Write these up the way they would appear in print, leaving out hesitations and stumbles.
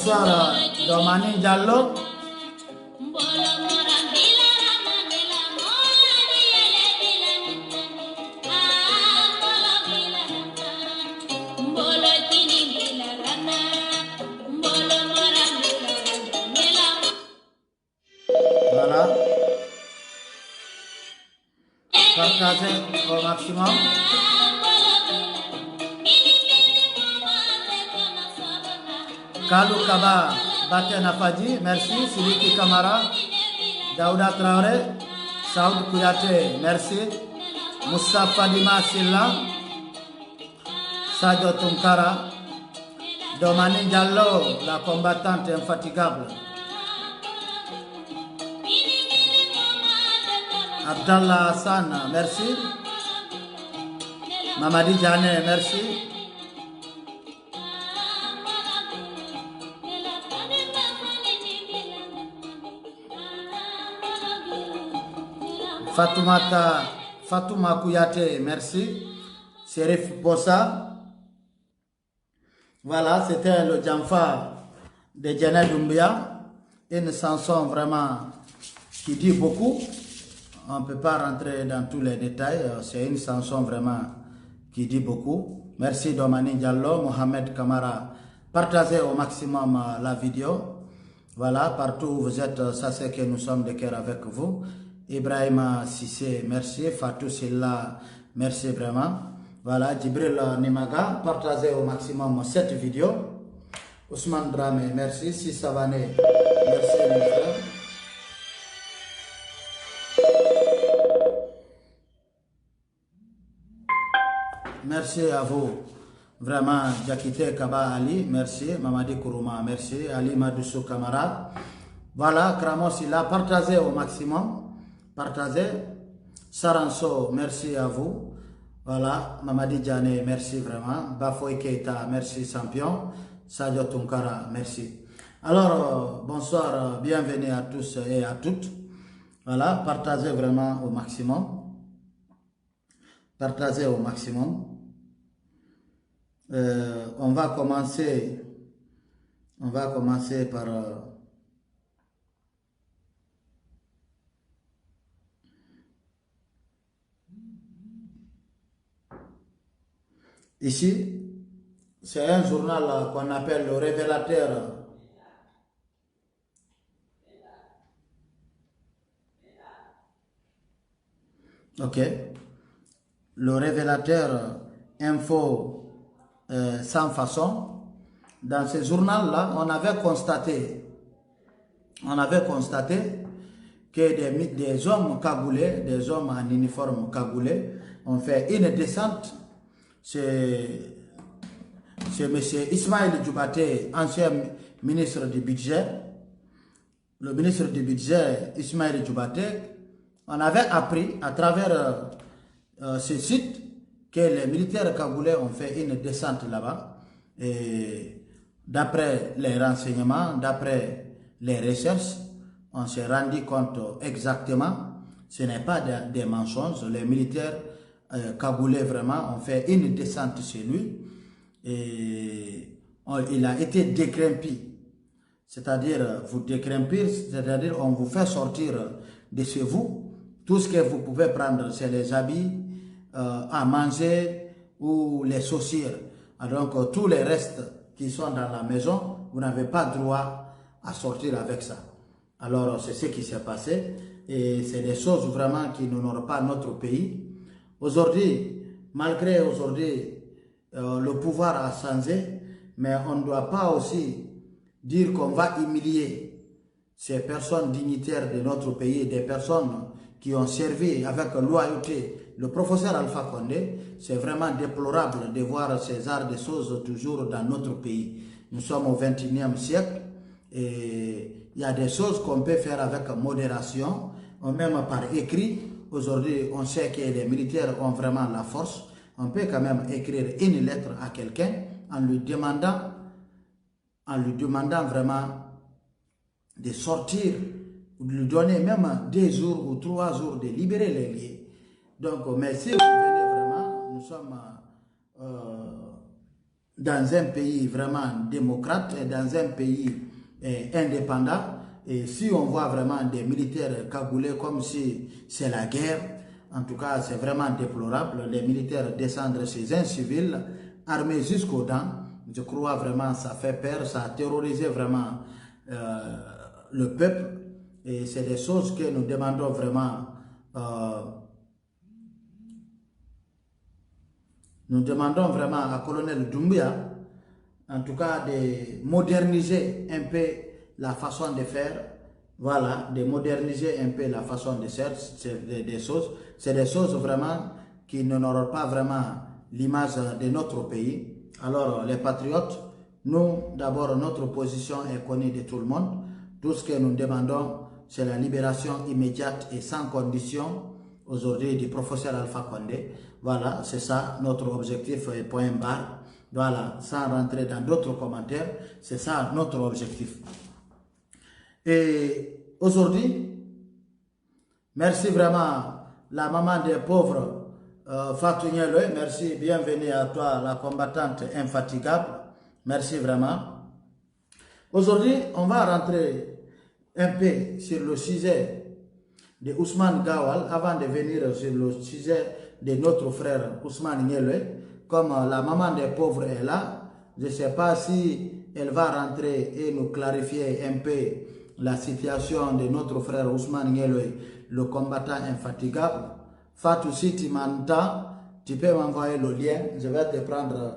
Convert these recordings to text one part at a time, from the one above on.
Bonsoir, Domani Diallo. Voilà. Partagez au maximum. Kalou Kaba Baten Afadi, merci. Siliki Kamara, Daouda Traoré, Saoud Kouyaté, merci. Moussa Fadima Silla, Sadio Tunkara, Domani Diallo, la combattante infatigable. Abdallah Hassan, merci. Mamadi Diane, merci. Fatouma Kouyaté, merci. Serif Bossa. Voilà, c'était le Djamfa de Djana Doumbia. Une chanson vraiment qui dit beaucoup. On ne peut pas rentrer dans tous les détails. C'est une chanson vraiment qui dit beaucoup. Merci Domani Diallo, Mohamed Kamara. Partagez au maximum la vidéo. Voilà, partout où vous êtes, ça c'est que nous sommes de cœur avec vous. Ibrahima Sissé, merci. Fatou Silla, merci vraiment. Voilà, Djibril Nimaga, partagez au maximum cette vidéo. Ousmane Dramé, merci. Sissavané, merci mes frères. Merci à vous. Vraiment, Jakite Kaba Ali, merci. Mamadi Kourouma, merci. Ali Madoussou Kamara. Voilà, Kramos, il a partagé au maximum. Partagez. Saranso, merci à vous. Voilà, Mamadi Djane, merci vraiment. Bafoy Keita, merci champion. Sadio Tunkara, merci. Alors, bonsoir, bienvenue à tous et à toutes. Voilà, partagez vraiment au maximum. Partagez au maximum. On va commencer par ici, c'est un journal qu'on appelle le Révélateur. Ok. Le Révélateur info sans façon. Dans ce journal-là, on avait constaté que des hommes cagoulés, des hommes en uniforme cagoulés, ont fait une descente. C'est M. Ismaël Djoubaté, ancien ministre du budget. Le ministre du budget, Ismaël Djoubaté, on avait appris à travers ce site que les militaires cagoulés ont fait une descente là-bas. Et d'après les renseignements, d'après les recherches, on s'est rendu compte exactement, ce n'est pas des mensonges. Les militaires cagoulés vraiment ont fait une descente chez lui et il a été décrépit. C'est-à-dire, vous décrempir, c'est-à-dire on vous fait sortir de chez vous. Tout ce que vous pouvez prendre, c'est les habits, à manger ou les chaussures. Donc, tous les restes qui sont dans la maison, vous n'avez pas droit à sortir avec ça. Alors, c'est ce qui s'est passé. Et c'est des choses vraiment qui n'honorent pas notre pays. Aujourd'hui, malgré aujourd'hui, le pouvoir a changé, mais on ne doit pas aussi dire qu'on va humilier ces personnes dignitaires de notre pays, des personnes qui ont servi avec loyauté le professeur Alpha Condé. C'est vraiment déplorable de voir ces genres de choses toujours dans notre pays. Nous sommes au XXIe siècle et il y a des choses qu'on peut faire avec modération, même par écrit. Aujourd'hui, on sait que les militaires ont vraiment la force. On peut quand même écrire une lettre à quelqu'un en lui demandant vraiment de sortir, ou de lui donner même 2 jours ou 3 jours de libérer les liés. Donc, mais si vous venez vraiment, nous sommes dans un pays vraiment démocrate et dans un pays indépendant. Et si on voit vraiment des militaires cagoulés comme si c'est la guerre, en tout cas c'est vraiment déplorable, les militaires descendre chez un civil armé jusqu'aux dents, je crois vraiment ça fait peur, ça a terrorisé vraiment le peuple. Et c'est des choses que nous demandons vraiment, à Colonel Doumbouya, en tout cas de moderniser un peu la façon de faire, voilà, de moderniser un peu la façon de faire, c'est des choses vraiment qui n'auront pas vraiment l'image de notre pays. Alors les patriotes, nous d'abord notre position est connue de tout le monde, tout ce que nous demandons c'est la libération immédiate et sans condition aujourd'hui du professeur Alpha Condé. Voilà, c'est ça notre objectif, point barre. Voilà, sans rentrer dans d'autres commentaires, c'est ça notre objectif. Et aujourd'hui, merci vraiment la maman des pauvres, Fatou Nielou, merci, bienvenue à toi, la combattante infatigable, merci vraiment. Aujourd'hui, on va rentrer un peu sur le sujet de Ousmane Gawal avant de venir sur le sujet de notre frère Ousmane Nielou. Comme la maman des pauvres est là, je ne sais pas si elle va rentrer et nous clarifier un peu la situation de notre frère Ousmane Nielou, le combattant infatigable. Fatou, si tu m'entends, tu peux m'envoyer le lien, je vais te prendre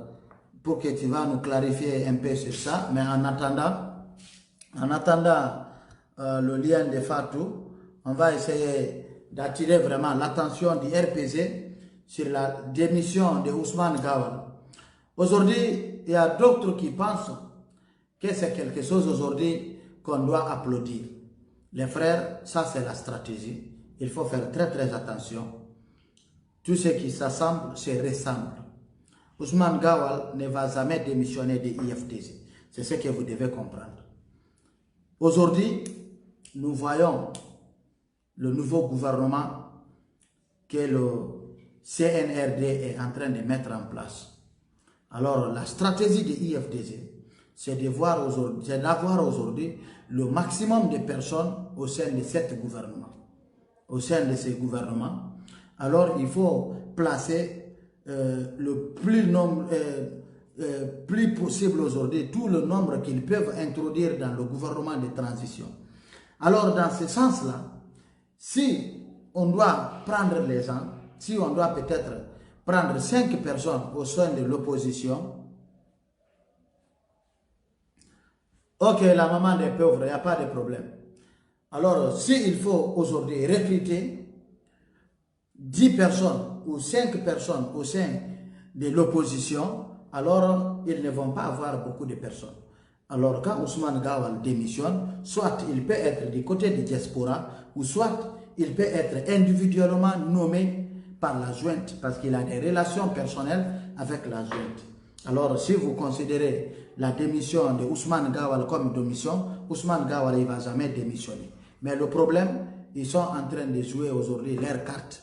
pour que tu vas nous clarifier un peu sur ça. Mais en attendant le lien de Fatou, on va essayer d'attirer vraiment l'attention du RPZ sur la démission de Ousmane Gawal. Aujourd'hui, il y a d'autres qui pensent que c'est quelque chose aujourd'hui qu'on doit applaudir. Les frères, ça c'est la stratégie. Il faut faire très très attention. Tout ce qui s'assemble se ressemble. Ousmane Gawal ne va jamais démissionner de l'IFDZ. C'est ce que vous devez comprendre. Aujourd'hui, nous voyons le nouveau gouvernement que le CNRD est en train de mettre en place. Alors, la stratégie de l'IFDZ, c'est d'avoir aujourd'hui le maximum de personnes au sein de cet gouvernement. Au sein de ces gouvernements. Alors, il faut placer le plus possible aujourd'hui tout le nombre qu'ils peuvent introduire dans le gouvernement de transition. Alors, dans ce sens-là, si on doit prendre les gens, si on doit peut-être prendre 5 personnes au sein de l'opposition, ok, la maman des pauvres, il n'y a pas de problème. Alors, s'il faut aujourd'hui recruter 10 personnes ou 5 personnes au sein de l'opposition, alors ils ne vont pas avoir beaucoup de personnes. Alors, quand Ousmane Gawal démissionne, soit il peut être du côté du diaspora, ou soit il peut être individuellement nommé par la junte, parce qu'il a des relations personnelles avec la junte. Alors, si vous considérez la démission de Ousmane Gawal comme démission, Ousmane Gawal ne va jamais démissionner. Mais le problème, ils sont en train de jouer aujourd'hui leur carte.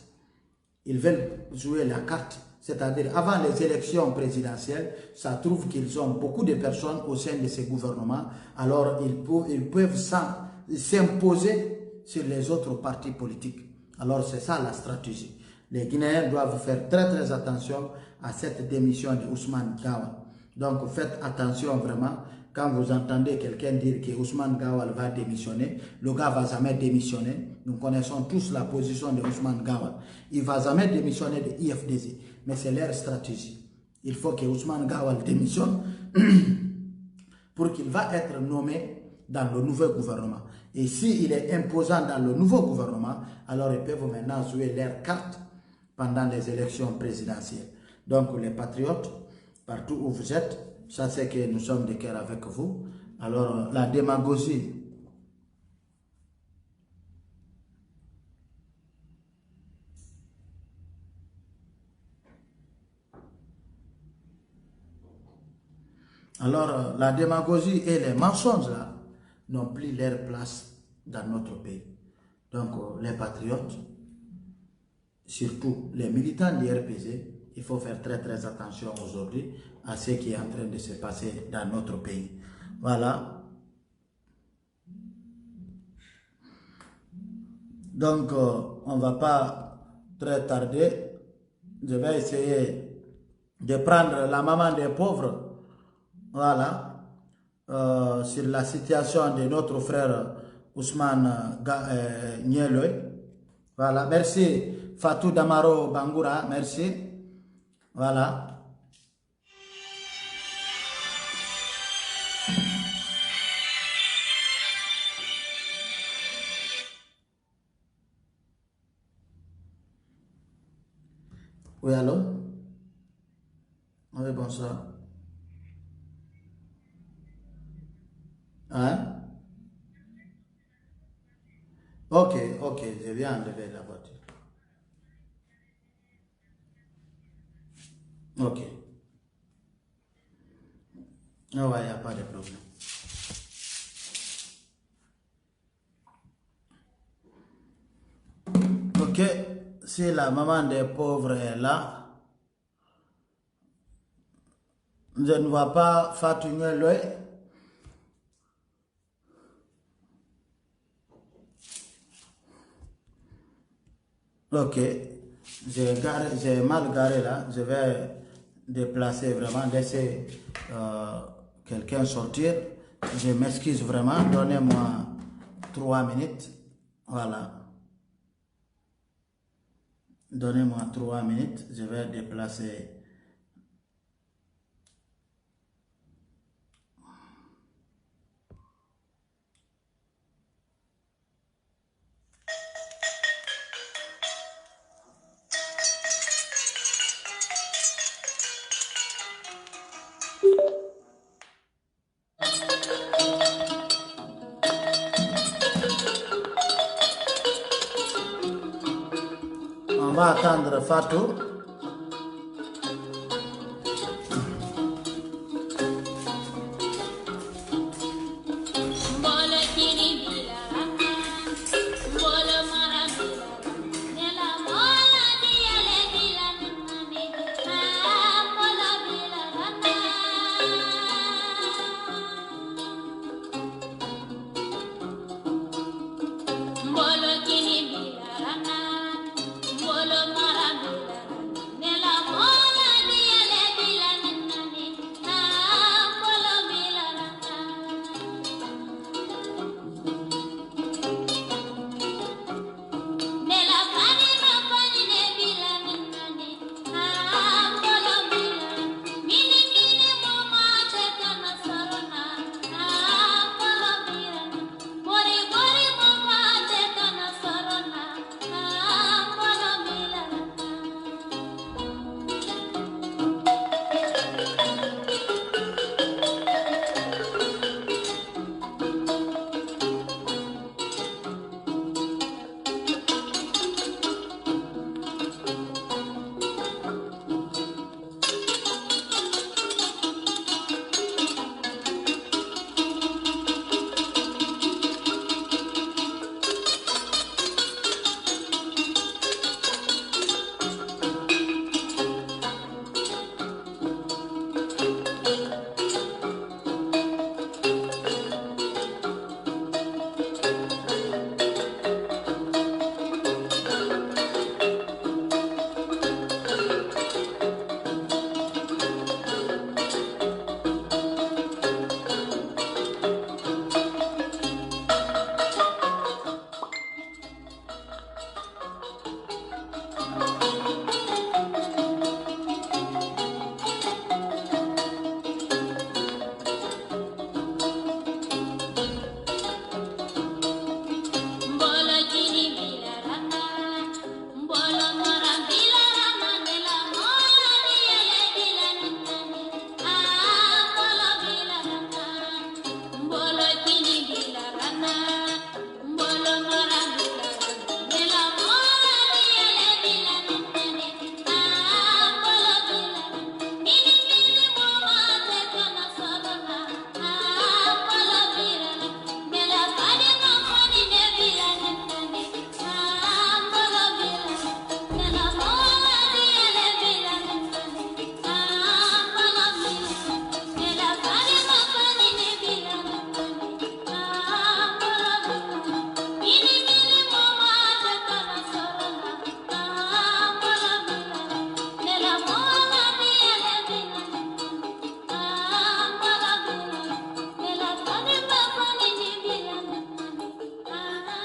Ils veulent jouer la carte. C'est-à-dire, avant les élections présidentielles, ça trouve qu'ils ont beaucoup de personnes au sein de ces gouvernements. Alors, ils peuvent s'imposer sur les autres partis politiques. Alors, c'est ça la stratégie. Les Guinéens doivent faire très très attention à cette démission de Ousmane Gawal. Donc, faites attention vraiment. Quand vous entendez quelqu'un dire que Ousmane Gawal va démissionner, le gars ne va jamais démissionner. Nous connaissons tous la position de Ousmane Gawal. Il ne va jamais démissionner de l'IFDZ. Mais c'est leur stratégie. Il faut que Ousmane Gawal démissionne pour qu'il va être nommé dans le nouveau gouvernement. Et s'il est imposant dans le nouveau gouvernement, alors ils peuvent maintenant jouer leur carte pendant les élections présidentielles. Donc les patriotes, partout où vous êtes, sachez que nous sommes de cœur avec vous. Alors la démagogie, et les mensonges là n'ont plus leur place dans notre pays. Donc les patriotes, surtout les militants du RPZ, il faut faire très très attention aujourd'hui à ce qui est en train de se passer dans notre pays. Voilà. Donc, on ne va pas très tarder. Je vais essayer de prendre la maman des pauvres. Voilà. Sur la situation de notre frère Ousmane Nieloy. Voilà. Merci Fatou Damaro Bangoura. Merci. Voilà. Oui, allô? Oui, bonsoir. Hein? Ok, ok, je viens enlever la voiture. Ok. Ah ouais, il n'y a pas de problème. Ok, si la maman des pauvres est là, je ne vois pas Fatou Nieloy. Ok, j'ai mal garé là, je vais déplacer vraiment, laisser quelqu'un sortir. Je m'excuse vraiment, donnez-moi 3 minutes. Voilà. Donnez-moi 3 minutes, je vais déplacer. On va attendre Fatou.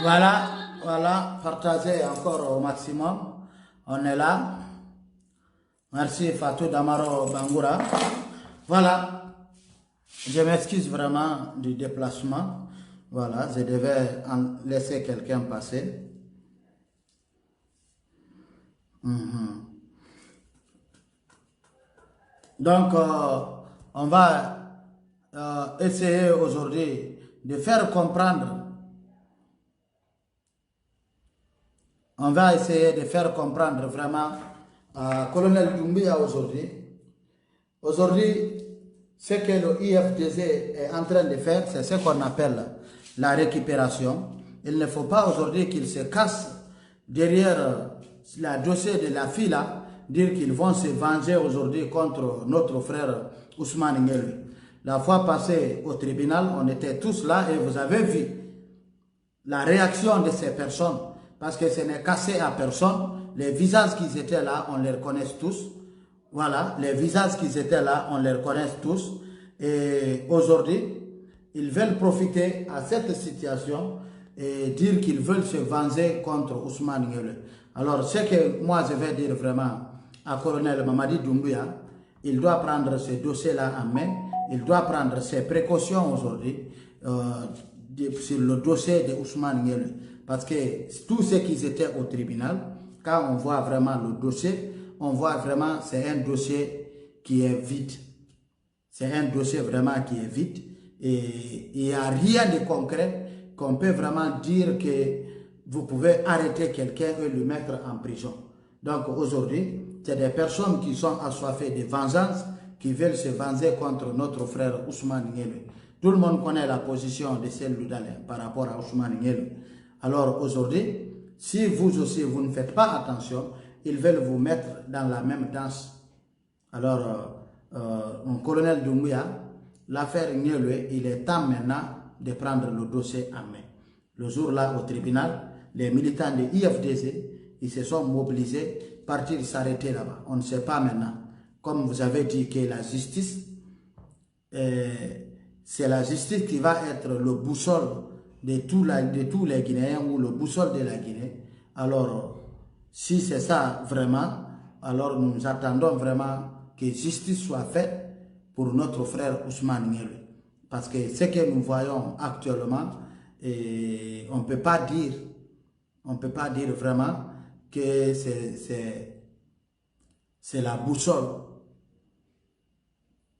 voilà, partagez encore au maximum. On est là. Merci Fatou Damaro Bangoura. Voilà, je m'excuse vraiment du déplacement. Voilà, je devais laisser quelqu'un passer. Donc, on va essayer aujourd'hui de faire comprendre. On va essayer de faire comprendre vraiment Colonel Doumbouya aujourd'hui. Aujourd'hui, ce que le IFDC est en train de faire, c'est ce qu'on appelle la récupération. Il ne faut pas aujourd'hui qu'il se casse derrière le dossier de la fille là, dire qu'ils vont se venger aujourd'hui contre notre frère Ousmane Nguelou. La fois passée au tribunal, on était tous là et vous avez vu la réaction de ces personnes, parce que ce n'est cassé à personne. Les visages qui étaient là, on les reconnaît tous. Voilà, les visages qui étaient là, on les reconnaît tous. Et aujourd'hui, ils veulent profiter à cette situation et dire qu'ils veulent se venger contre Ousmane Nguelou. Alors, ce que moi je vais dire vraiment à Colonel Mamadi Doumbouya, il doit prendre ce dossier-là en main, il doit prendre ses précautions aujourd'hui sur le dossier de Ousmane Nguelou. Parce que tous ceux qui étaient au tribunal, quand on voit vraiment le dossier, on voit vraiment c'est un dossier qui est vide. C'est un dossier vraiment qui est vide. Et il n'y a rien de concret qu'on peut vraiment dire que vous pouvez arrêter quelqu'un et le mettre en prison. Donc aujourd'hui, c'est des personnes qui sont assoiffées de vengeance, qui veulent se venger contre notre frère Ousmane Nguelou. Tout le monde connaît la position de Cellou Dalein par rapport à Ousmane Nguelou. Alors aujourd'hui, si vous aussi vous ne faites pas attention, ils veulent vous mettre dans la même danse. Alors, mon colonel Doumbouya, l'affaire Nguelou, il est temps maintenant de prendre le dossier en main. Le jour-là, au tribunal, les militants de IFDC, ils se sont mobilisés, partir s'arrêter là-bas. On ne sait pas maintenant. Comme vous avez dit que la justice, c'est la justice qui va être le boussole de tous les Guinéens ou le boussole de la Guinée. Alors, si c'est ça vraiment, alors nous attendons vraiment que justice soit faite pour notre frère Ousmane Nguelou. Parce que ce que nous voyons actuellement, on ne peut pas dire vraiment que c'est la boussole.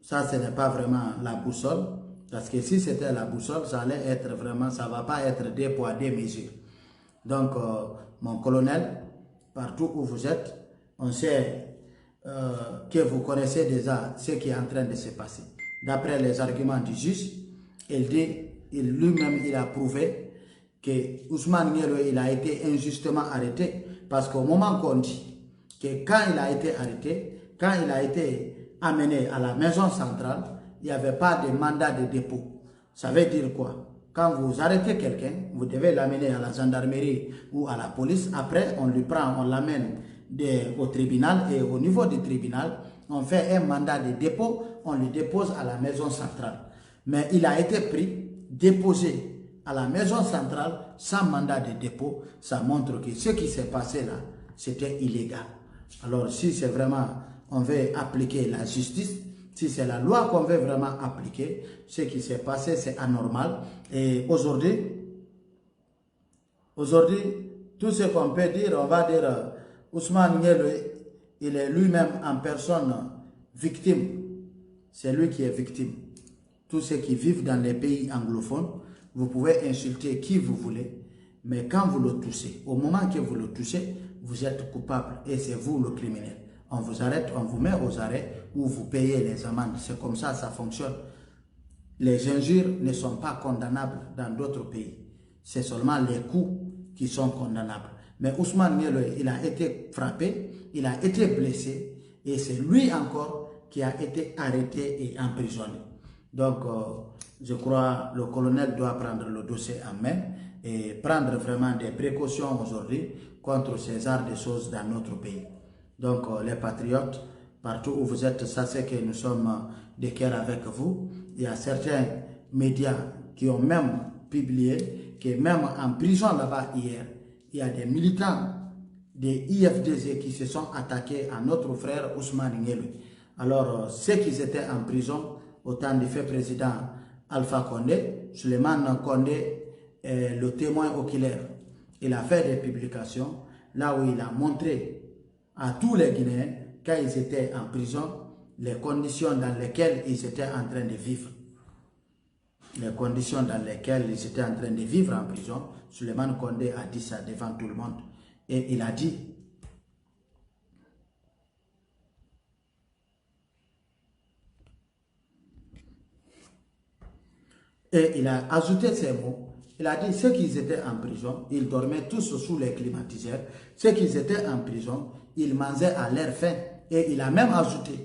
Ça, ce n'est pas vraiment la boussole. Parce que si c'était la boussole, ça allait être vraiment, ça ne va pas être deux poids, deux mesures. Donc, mon colonel, partout où vous êtes, on sait que vous connaissez déjà ce qui est en train de se passer. D'après les arguments du juge, lui-même, il a prouvé que Ousmane Nguelou, il a été injustement arrêté. Parce qu'au moment qu'on dit que quand il a été arrêté, quand il a été amené à la maison centrale, il n'y avait pas de mandat de dépôt. Ça veut dire quoi? Quand vous arrêtez quelqu'un, vous devez l'amener à la gendarmerie ou à la police. Après, on lui prend, on l'amène au tribunal. Et au niveau du tribunal, on fait un mandat de dépôt, on le dépose à la maison centrale. Mais il a été pris, déposé à la maison centrale sans mandat de dépôt. Ça montre que ce qui s'est passé là, c'était illégal. Alors, si c'est vraiment, on veut appliquer la justice, si c'est la loi qu'on veut vraiment appliquer, ce qui s'est passé, c'est anormal. Et aujourd'hui, tout ce qu'on peut dire, on va dire, Ousmane Nguelou, il est lui-même en personne victime. C'est lui qui est victime. Tous ceux qui vivent dans les pays anglophones, vous pouvez insulter qui vous voulez, mais quand vous le touchez, au moment que vous le touchez, vous êtes coupable et c'est vous le criminel. On vous arrête, on vous met aux arrêts ou vous payez les amendes. C'est comme ça fonctionne. Les injures ne sont pas condamnables dans d'autres pays. C'est seulement les coups qui sont condamnables. Mais Ousmane Nguelou, il a été frappé, il a été blessé et c'est lui encore qui a été arrêté et emprisonné. Donc, je crois que le colonel doit prendre le dossier en main et prendre vraiment des précautions aujourd'hui contre ces arts de choses dans notre pays. Donc, les patriotes, partout où vous êtes, sachez que nous sommes de cœur avec vous. Il y a certains médias qui ont même publié que même en prison là-bas hier, il y a des militants des IFDZ qui se sont attaqués à notre frère Ousmane Nguelou. Alors, ceux qui étaient en prison au temps du fait président Alpha Condé, Suleiman Condé est le témoin oculaire. Il a fait des publications là où il a montré à tous les Guinéens, quand ils étaient en prison, les conditions dans lesquelles ils étaient en train de vivre. Les conditions dans lesquelles ils étaient en train de vivre en prison. Suleiman Condé a dit ça devant tout le monde. Et il a dit, et il a ajouté ces mots, il a dit, ceux qui étaient en prison, ils dormaient tous sous les climatiseurs, ceux qui étaient en prison, ils mangeaient à leur faim. Et il a même ajouté,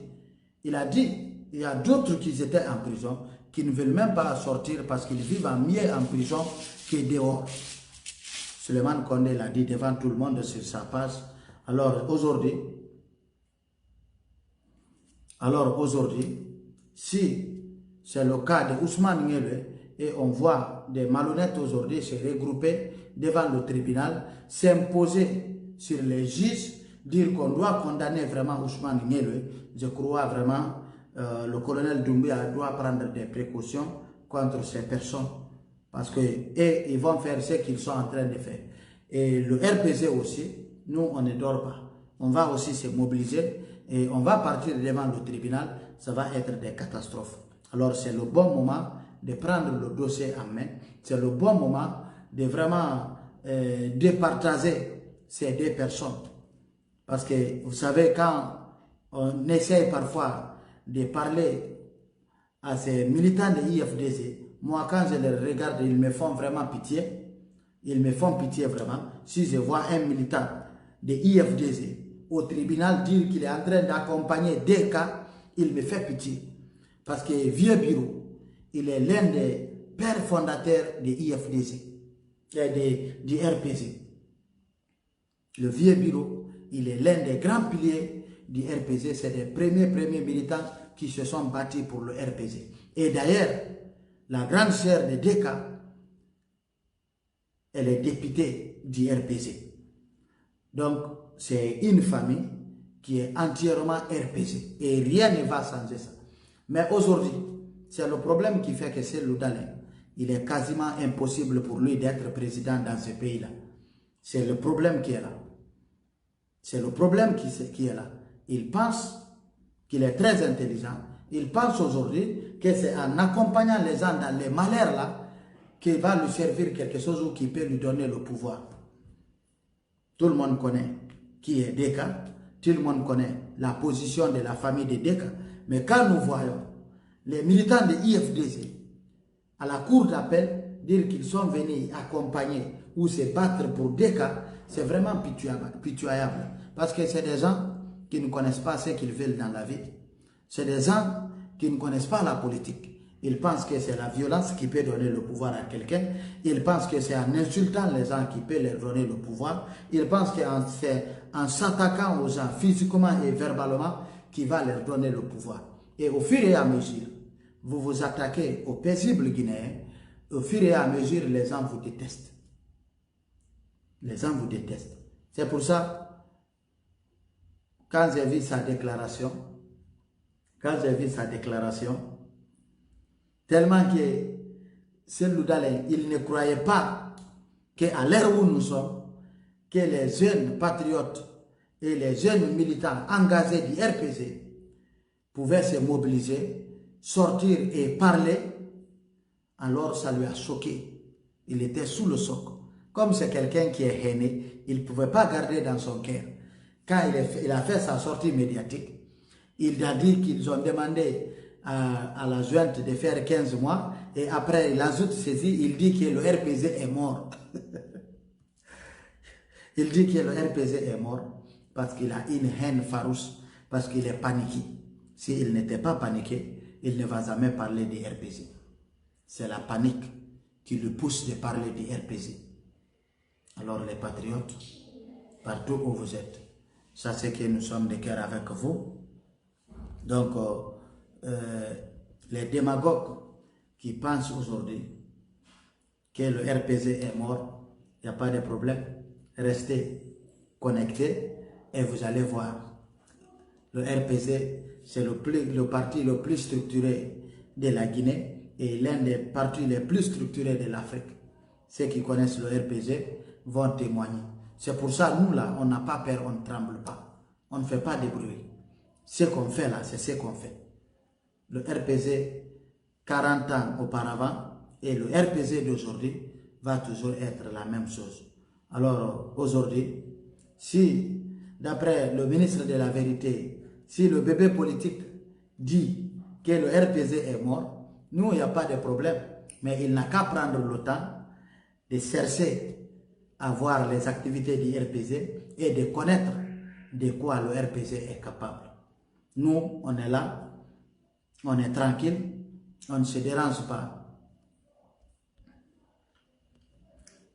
il a dit, il y a d'autres qui étaient en prison, qui ne veulent même pas sortir parce qu'ils vivent mieux en prison que dehors. Suleiman Condé l'a dit devant tout le monde sur sa page. Alors aujourd'hui, si c'est le cas de Ousmane Nguelou et on voit des malhonnêtes aujourd'hui se regrouper devant le tribunal, s'imposer sur les juges, dire qu'on doit condamner vraiment Ousmane Nguelou, je crois vraiment le colonel Doumbia doit prendre des précautions contre ces personnes. Parce qu'ils vont faire ce qu'ils sont en train de faire. Et le RPZ aussi, nous, on ne dort pas. On va aussi se mobiliser et on va partir devant le tribunal. Ça va être des catastrophes. Alors, c'est le bon moment de prendre le dossier en main. C'est le bon moment de vraiment départager ces deux personnes. Parce que, vous savez, quand on essaye parfois de parler à ces militants de l'IFDZ, moi, quand je les regarde, ils me font vraiment pitié. Ils me font pitié vraiment. Si je vois un militant de l'IFDZ au tribunal dire qu'il est en train d'accompagner des cas, il me fait pitié. Parce que Vieux Bureau, il est l'un des pères fondateurs de l'IFDZ, du RPZ. Le Vieux Bureau, il est l'un des grands piliers du RPZ. C'est les premiers militants qui se sont battus pour le RPZ. Et d'ailleurs, la grande sœur de Deka, elle est députée du RPZ. Donc, c'est une famille qui est entièrement RPZ. Et rien ne va changer ça. Mais aujourd'hui, c'est le problème qui fait que c'est Loudalen. Il est quasiment impossible pour lui d'être président dans ce pays-là. C'est le problème qui est là. C'est le problème qui est là. Il pense qu'il est très intelligent. Il pense aujourd'hui que c'est en accompagnant les gens dans les malheurs là qu'il va lui servir quelque chose ou qui peut lui donner le pouvoir. Tout le monde connaît qui est Deka. Tout le monde connaît la position de la famille de Deka. Mais quand nous voyons les militants de l'IFDZ à la cour d'appel dire qu'ils sont venus accompagner ou se battre pour Deka, c'est vraiment pitoyable. Parce que c'est des gens qui ne connaissent pas ce qu'ils veulent dans la vie. C'est des gens qui ne connaissent pas la politique. Ils pensent que c'est la violence qui peut donner le pouvoir à quelqu'un. Ils pensent que c'est en insultant les gens qui peut leur donner le pouvoir. Ils pensent que c'est en s'attaquant aux gens physiquement et verbalement qui va leur donner le pouvoir. Et au fur et à mesure, vous vous attaquez aux paisibles Guinéens. Au fur et à mesure, les gens vous détestent. Les gens vous détestent. C'est pour ça, quand j'ai vu sa déclaration, tellement que Cellou Dalein, il ne croyait pas qu'à l'heure où nous sommes, que les jeunes patriotes et les jeunes militants engagés du RPZ pouvaient se mobiliser, sortir et parler. Alors ça lui a choqué. Il était sous le choc. Comme c'est quelqu'un qui est haineux, il ne pouvait pas garder dans son cœur. Quand il a fait sa sortie médiatique, il a dit qu'ils ont demandé à la junte de faire 15 mois et après il ajoute ceci, il dit que le RPZ est mort. Il dit que le RPZ est mort parce qu'il a une haine farouche, parce qu'il est paniqué. S'il n'était pas paniqué, il ne va jamais parler du RPZ. C'est la panique qui le pousse de parler du RPZ. Alors les patriotes, partout où vous êtes, sachez que nous sommes de cœur avec vous. Donc, les démagogues qui pensent aujourd'hui que le RPZ est mort, il n'y a pas de problème. Restez connectés et vous allez voir. Le RPZ, c'est le parti le plus structuré de la Guinée et l'un des partis les plus structurés de l'Afrique. Ceux qui connaissent le RPZ vont témoigner. C'est pour ça, nous là, on n'a pas peur, on ne tremble pas. On ne fait pas de bruit. Ce qu'on fait là, c'est ce qu'on fait. Le RPZ, 40 ans auparavant, et le RPZ d'aujourd'hui va toujours être la même chose. Alors aujourd'hui, si, d'après le ministre de la Vérité, si le bébé politique dit que le RPZ est mort, nous, il n'y a pas de problème. Mais il n'a qu'à prendre le temps de chercher à voir les activités du RPZ et de connaître de quoi le RPZ est capable. Nous, on est là, on est tranquille, on ne se dérange pas.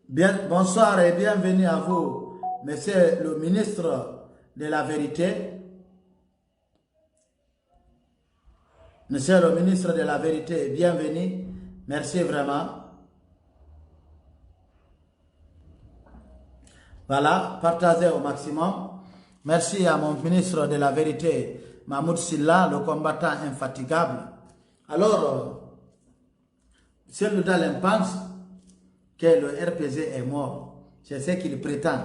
Bien, bonsoir et bienvenue à vous, monsieur le ministre de la Vérité. Monsieur le ministre de la Vérité, bienvenue. Merci vraiment. Voilà, partagez au maximum. Merci à mon ministre de la Vérité, Mahmoud Silla, le combattant infatigable. Alors, M. Loudalen pense que le RPZ est mort. C'est ce qu'il prétend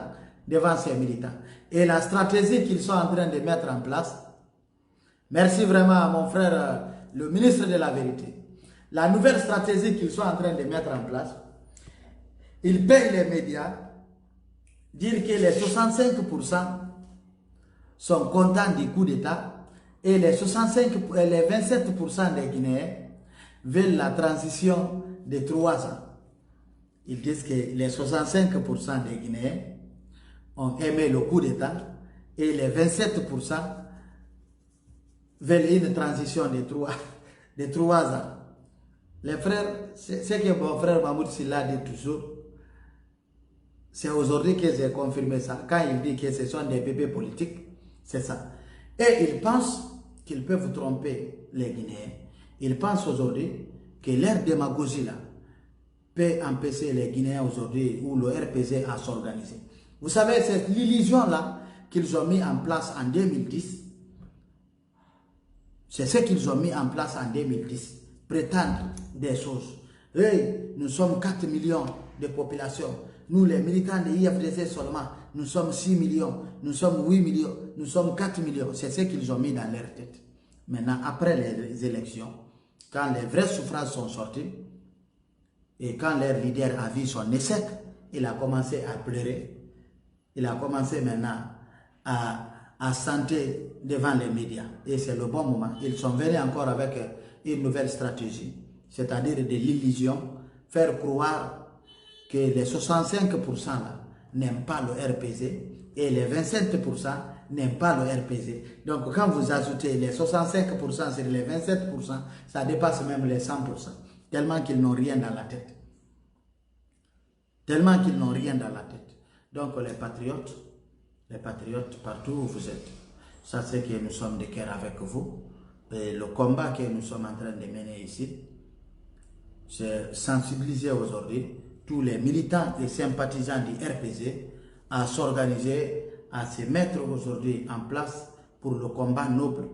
devant ses militants. Et la stratégie qu'ils sont en train de mettre en place, merci vraiment à mon frère, le ministre de la Vérité. La nouvelle stratégie qu'ils sont en train de mettre en place, ils payent les médias, dire que les 65% sont contents du coup d'État et les 27% des Guinéens veulent la transition de 3 ans. Ils disent que les 65% des Guinéens ont aimé le coup d'État et les 27% veulent une transition de 3 ans. Les frères, c'est que mon frère Mahmoud Silla dit toujours, c'est aujourd'hui que j'ai confirmé ça. Quand il dit que ce sont des bébés politiques, c'est ça. Et ils pensent qu'ils peuvent tromper les Guinéens. Ils pensent aujourd'hui que leur démagogie là peut empêcher les Guinéens aujourd'hui ou le RPZ à s'organiser. Vous savez, c'est l'illusion là qu'ils ont mis en place en 2010. C'est ce qu'ils ont mis en place en 2010. Prétendre des choses. Hey, nous sommes 4 millions de population. Nous, les militants de l'IFDC seulement, nous sommes 6 millions, nous sommes 8 millions, nous sommes 4 millions. C'est ce qu'ils ont mis dans leur tête. Maintenant, après les élections, quand les vraies souffrances sont sorties, et quand leur leader a vu son échec, il a commencé à pleurer. Il a commencé maintenant à santer devant les médias. Et c'est le bon moment. Ils sont venus encore avec une nouvelle stratégie, c'est-à-dire de l'illusion, faire croire que les 65% là n'aiment pas le RPZ et les 27% n'aiment pas le RPZ. Donc quand vous ajoutez les 65% sur les 27%, ça dépasse même les 100%. Tellement qu'ils n'ont rien dans la tête. Tellement qu'ils n'ont rien dans la tête. Donc les patriotes, partout où vous êtes, sachez que nous sommes de cœur avec vous. Et le combat que nous sommes en train de mener ici, c'est sensibiliser aujourd'hui tous les militants et sympathisants du RPZ à s'organiser, à se mettre aujourd'hui en place pour le combat noble.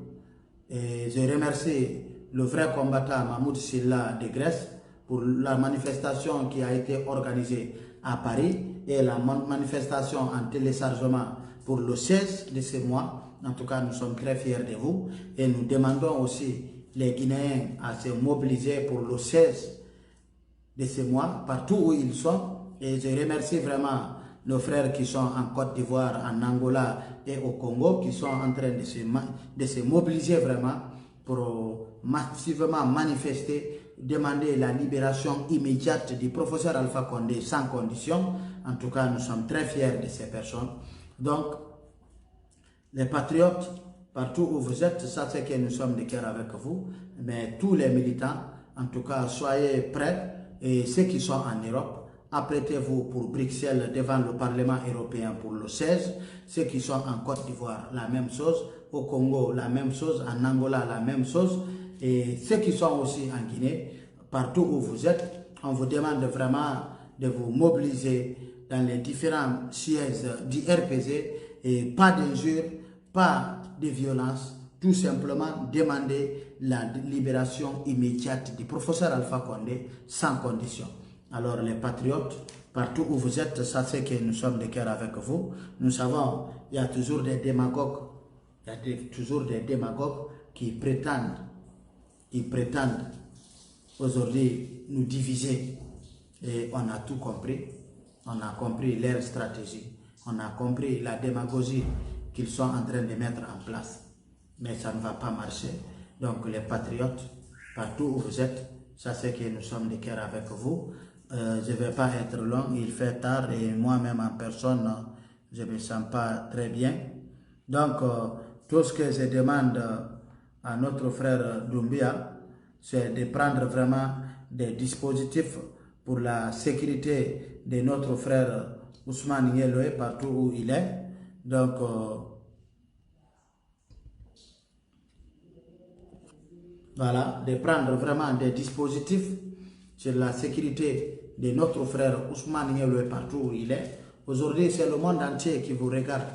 Et je remercie le vrai combattant Mahmoud Silla de Grèce pour la manifestation qui a été organisée à Paris et la manifestation en téléchargement pour le 16 de ce mois. En tout cas, nous sommes très fiers de vous et nous demandons aussi les Guinéens à se mobiliser pour le 16 de ce mois, partout où ils sont. Et je remercie vraiment nos frères qui sont en Côte d'Ivoire, en Angola et au Congo, qui sont en train de se mobiliser vraiment pour massivement manifester, demander la libération immédiate du professeur Alpha Condé sans condition. En tout cas, nous sommes très fiers de ces personnes. Donc, les patriotes, partout où vous êtes, sachez que nous sommes de cœur avec vous, mais tous les militants, en tout cas, soyez prêts. Et ceux qui sont en Europe, apprêtez-vous pour Bruxelles devant le Parlement européen pour le 16. Ceux qui sont en Côte d'Ivoire, la même chose. Au Congo, la même chose. En Angola, la même chose. Et ceux qui sont aussi en Guinée, partout où vous êtes, on vous demande vraiment de vous mobiliser dans les différents sièges du RPZ et pas d'injures, pas de violence, tout simplement demander la libération immédiate du professeur Alpha Condé sans condition. Alors les patriotes, partout où vous êtes, sachez que nous sommes de cœur avec vous. Nous savons, il y a toujours des démagogues, toujours des démagogues qui prétendent aujourd'hui nous diviser. Et on a tout compris. On a compris leur stratégie. On a compris la démagogie qu'ils sont en train de mettre en place. Mais ça ne va pas marcher. Donc les patriotes, partout où vous êtes, sachez que nous sommes de cœur avec vous. Je ne vais pas être long, il fait tard et moi-même en personne, je ne me sens pas très bien. Donc, tout ce que je demande à notre frère Doumbia, c'est de prendre vraiment des dispositifs pour la sécurité de notre frère Ousmane Ngueloé partout où il est. Donc, voilà, de prendre vraiment des dispositifs sur la sécurité de notre frère Ousmane Ngueloé partout où il est. Aujourd'hui, c'est le monde entier qui vous regarde.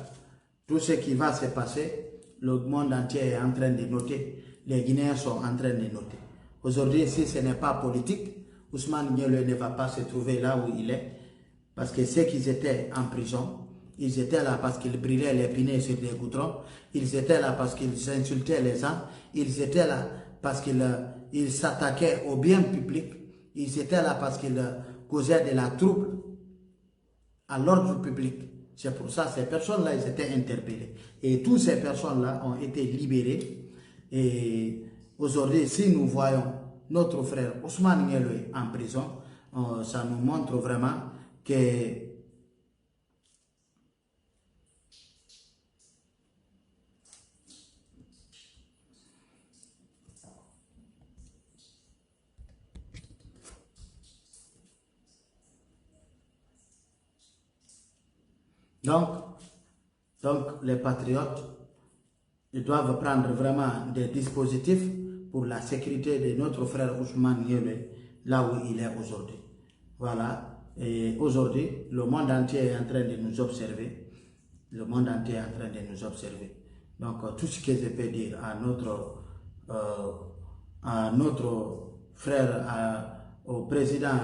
Tout ce qui va se passer, le monde entier est en train de noter. Les Guinéens sont en train de noter. Aujourd'hui, si ce n'est pas politique, Ousmane Ngueloé ne va pas se trouver là où il est. Parce que ceux qui étaient en prison, ils étaient là parce qu'ils brillaient les pneus sur des goudrons. Ils étaient là parce qu'ils insultaient les gens. Ils étaient là parce qu'ils s'attaquaient au bien public. Ils étaient là parce qu'ils causaient de la trouble à l'ordre public. C'est pour ça que ces personnes-là, ils étaient interpellées. Et toutes ces personnes-là ont été libérées. Et aujourd'hui, si nous voyons notre frère Ousmane Ngueloé en prison, ça nous montre vraiment que donc les patriotes, ils doivent prendre vraiment des dispositifs pour la sécurité de notre frère Ousmane Ngueloé, là où il est aujourd'hui. Voilà, et aujourd'hui, le monde entier est en train de nous observer. Le monde entier est en train de nous observer. Donc, tout ce que je peux dire à notre frère, au président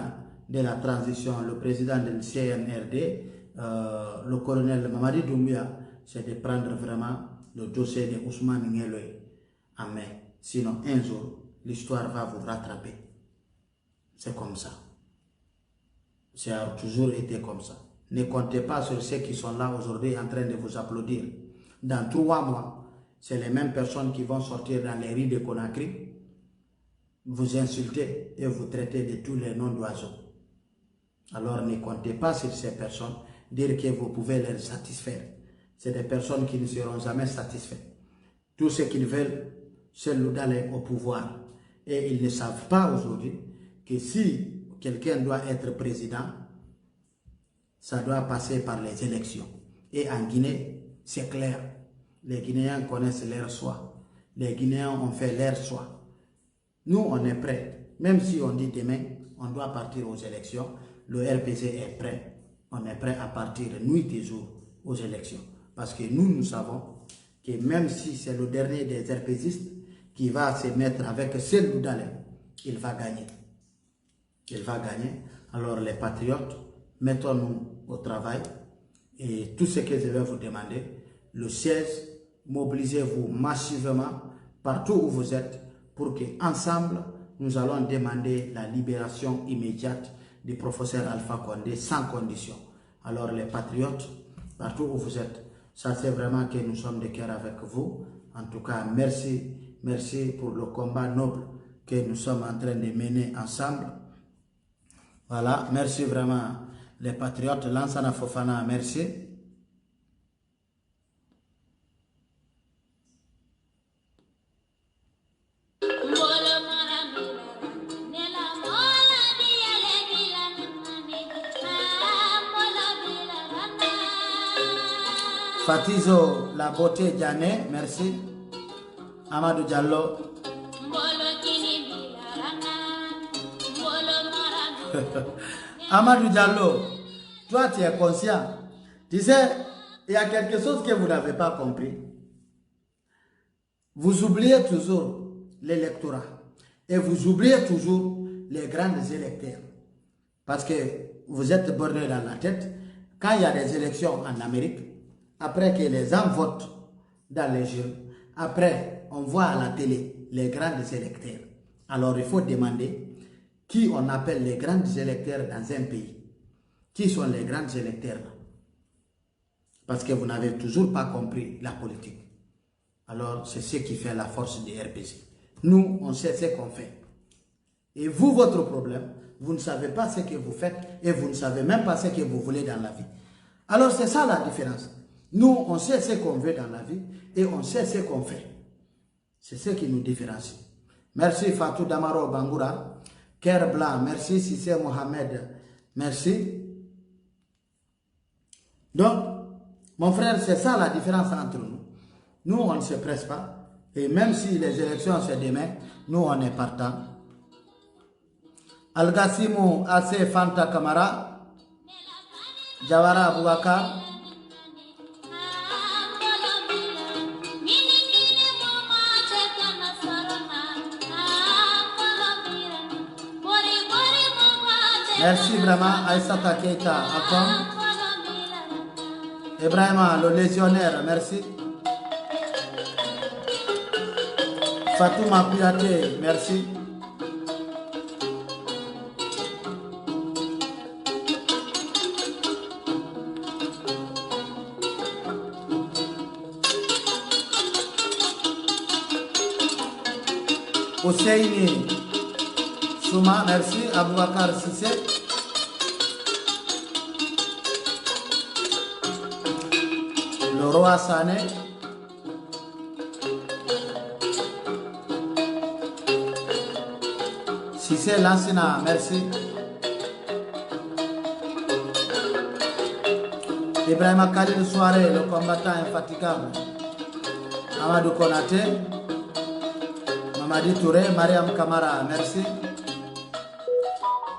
de la transition, le président du CNRD, le colonel Mamadi Doumbia, c'est de prendre vraiment le dossier de Ousmane Ngueloé en main. Sinon, un jour, l'histoire va vous rattraper. C'est comme ça. Ça a toujours été comme ça. Ne comptez pas sur ceux qui sont là aujourd'hui en train de vous applaudir. Dans 3 mois, c'est les mêmes personnes qui vont sortir dans les rues de Conakry, vous insulter et vous traiter de tous les noms d'oiseaux. Alors ne comptez pas sur ces personnes, dire que vous pouvez les satisfaire. C'est des personnes qui ne seront jamais satisfaites. Tout ce qu'ils veulent, c'est d'aller au pouvoir. Et ils ne savent pas aujourd'hui que si quelqu'un doit être président, ça doit passer par les élections. Et en Guinée, c'est clair. Les Guinéens connaissent leur choix. Les Guinéens ont fait leur choix. Nous, on est prêts. Même si on dit demain, on doit partir aux élections, le RPC est prêt. On est prêt à partir nuit et jour aux élections. Parce que nous savons que même si c'est le dernier des RPCistes qui va se mettre avec Cellou Dalein, il va gagner. Il va gagner. Alors les patriotes, mettons-nous au travail. Et tout ce que je vais vous demander, le 16, mobilisez-vous massivement partout où vous êtes pour qu'ensemble, nous allons demander la libération immédiate du professeur Alpha Condé sans condition. Alors les patriotes, partout où vous êtes, sachez vraiment que nous sommes de cœur avec vous. En tout cas, merci, merci pour le combat noble que nous sommes en train de mener ensemble. Voilà, merci vraiment les patriotes. Lansana Fofana, merci. Fatizo La Beauté Diané, merci. Amadou Diallo. Amadou Diallo, toi tu es conscient. Tu sais, il y a quelque chose que vous n'avez pas compris. Vous oubliez toujours l'électorat. Et vous oubliez toujours les grands électeurs. Parce que vous êtes borné dans la tête. Quand il y a des élections en Amérique, après que les gens votent dans les urnes, après on voit à la télé les grands électeurs. Alors il faut demander qui on appelle les grands électeurs dans un pays. Qui sont les grands électeurs là? Parce que vous n'avez toujours pas compris la politique. Alors c'est ce qui fait la force des RPC. Nous, on sait ce qu'on fait. Et vous, votre problème, vous ne savez pas ce que vous faites et vous ne savez même pas ce que vous voulez dans la vie. Alors c'est ça la différence. Nous, on sait ce qu'on veut dans la vie et on sait ce qu'on fait. C'est ce qui nous différencie. Merci Fatou Damaro Bangoura. Ker Blanc, merci Sissé Mohamed. Merci. Donc, mon frère, c'est ça la différence entre nous. Nous, on ne se presse pas. Et même si les élections c'est demain, nous, on est partant. Al-Gassimu Ase Fanta Kamara, Jawara Aboubakar. Merci vraiment Aïssata Keita Akom. Ibrahima, le légionnaire, merci. Fatouma Kouyaté, merci. Oseini Souma, merci. Aboubakar Sissé. Le roi Sané. Sissé Lansina, merci. Ibrahima Khalil Soirée, le combattant infatigable. Amadou Konaté. Mamadi Touré, Mariam Kamara, merci.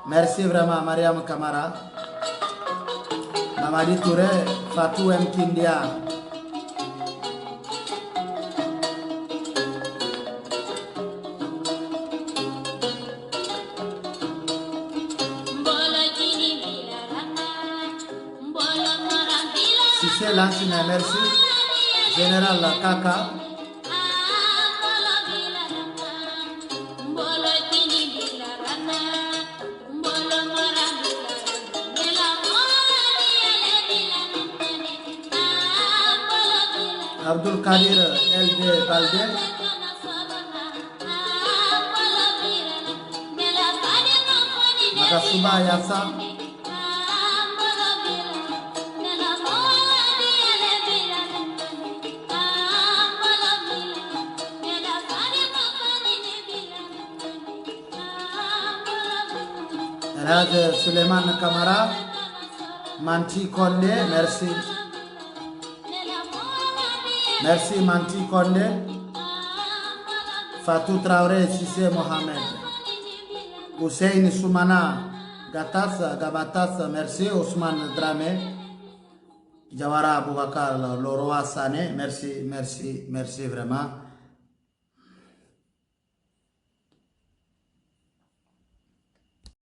Merci vraiment Mariam Kamara. Mamadi Touré, Fatou M. Kindia. Sissé Lansine, merci. Général Kaka. Abdul Kadir LD Balde. Magasuba Yassa. Elhaj Suleiman Kamara. Manti Kondé, merci. Merci Manti Kondé. Fatou Traoré, Sissé Mohamed. Hussein Soumana, Gabatas, merci. Ousmane Dramé. Jawara Aboubakar, le roi Sané, merci vraiment.